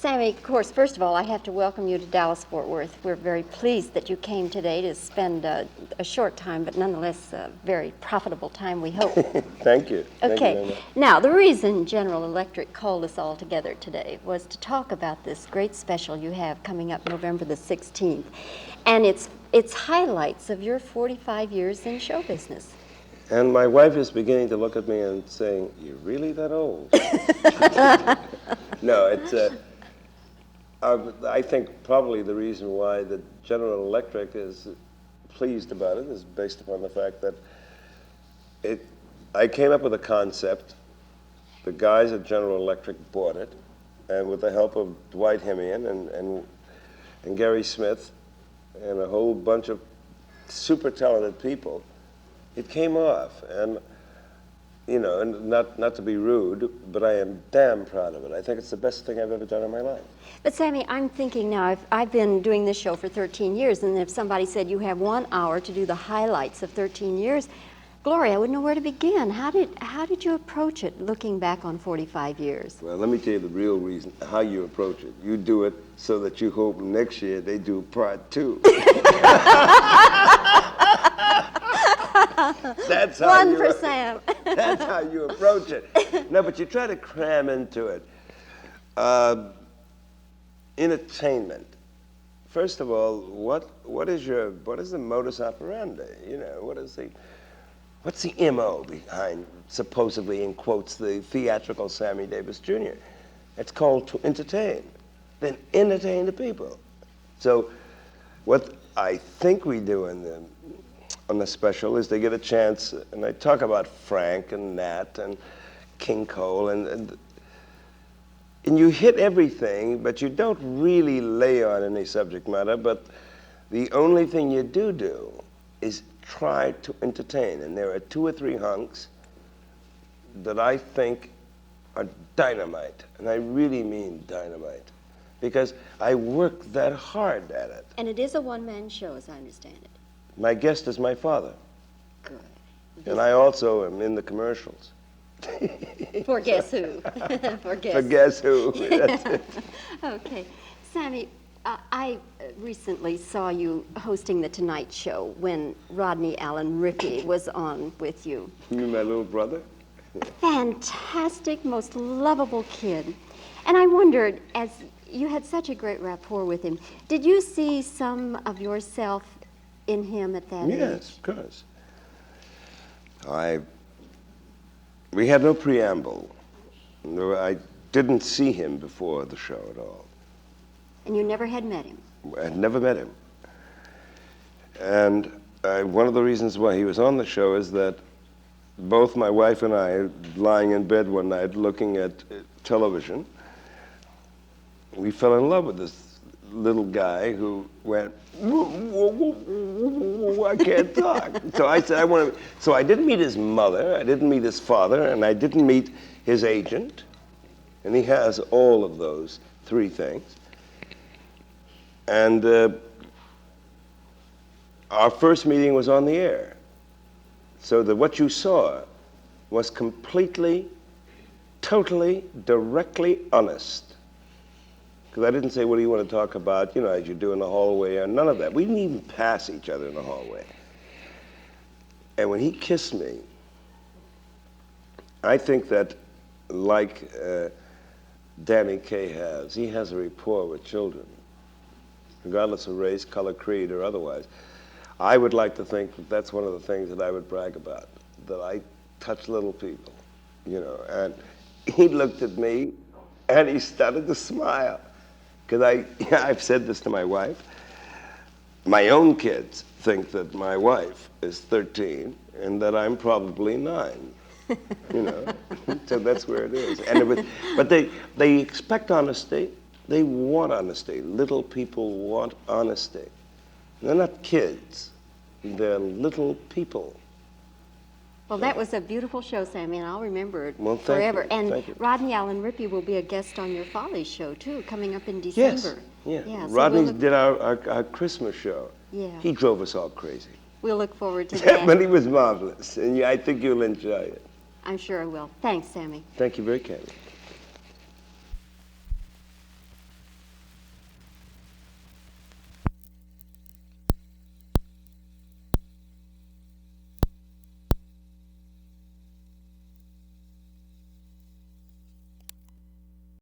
Sammy, of course, first of all, I have to welcome you to Dallas-Fort Worth. We're very pleased that you came today to spend a short time, but nonetheless a very profitable time, we hope. Thank you. Thank you very Okay, much. now the reason General Electric called us all together today was to talk about this great special you have coming up November the 16th, and it's highlights of your 45 years in show business. And my wife is beginning to look at me and saying, "You're really that old?" No, it's. I think probably the reason why the General Electric is pleased about it is based upon the fact that I came up with a concept. The guys at General Electric bought it, and with the help of Dwight Hemian and Gary Smith and a whole bunch of super talented people, it came off. And you know, and not to be rude, but I am damn proud of it. I think it's the best thing I've ever done in my life. But Sammy, I'm thinking now, I've been doing this show for 13 years, and if somebody said you have 1 hour to do the highlights of 13 years, Gloria, I wouldn't know where to begin. How did you approach it, looking back on 45 years? Well, let me tell you the real reason, how you approach it. You do it so that you hope next year they do part 2. That's how One you, for Sam. That's how you approach it. No, but you try to cram into it. Entertainment. First of all, what is the modus operandi? You know, what's the MO behind, supposedly in quotes, the theatrical Sammy Davis Jr.? It's called to entertain. Then entertain the people. So what I think we do on the special is they get a chance, and I talk about Frank and Nat and King Cole, and you hit everything, but you don't really lay on any subject matter, but the only thing you do is try to entertain. And there are 2 or 3 hunks that I think are dynamite, and I really mean dynamite, because I work that hard at it. And it is a one-man show, as I understand it. My guest is my father. Good. And I also am in the commercials. For guess who? For guess. For guess who. Okay. Sammy, I recently saw you hosting The Tonight Show when Rodney Allen Rippey was on with you. You mean my little brother? Fantastic, most lovable kid. And I wondered, as you had such a great rapport with him, did you see some of yourself in him at that age? Yes, of course. We had no preamble. No, I didn't see him before the show at all. And you never had met him? I had never met him. And one of the reasons why he was on the show is that both my wife and I, lying in bed one night looking at television, we fell in love with this little guy who went, I can't talk. So I said, so I didn't meet his mother, I didn't meet his father, and I didn't meet his agent. And he has all of those 3 things. And our first meeting was on the air. So that what you saw was completely, totally, directly honest. Because I didn't say, what do you want to talk about, you know, as you do in the hallway, or none of that. We didn't even pass each other in the hallway. And when he kissed me, I think that, like Danny Kaye has, he has a rapport with children, regardless of race, color, creed, or otherwise. I would like to think that that's one of the things that I would brag about, that I touch little people, you know. And he looked at me, and he started to smile. Because I've said this to my wife. My own kids think that my wife is 13 and that I'm probably 9. You know, so that's where it is. And but they expect honesty. They want honesty. Little people want honesty. They're not kids. They're little people. Well, that was a beautiful show, Sammy, and I'll remember it forever. And Rodney Allen Rippey will be a guest on your Follies show, too, coming up in December. Yes, yeah. So Rodney did our Christmas show. Yeah. He drove us all crazy. We'll look forward to that. But he was marvelous, and I think you'll enjoy it. I'm sure I will. Thanks, Sammy. Thank you very kindly.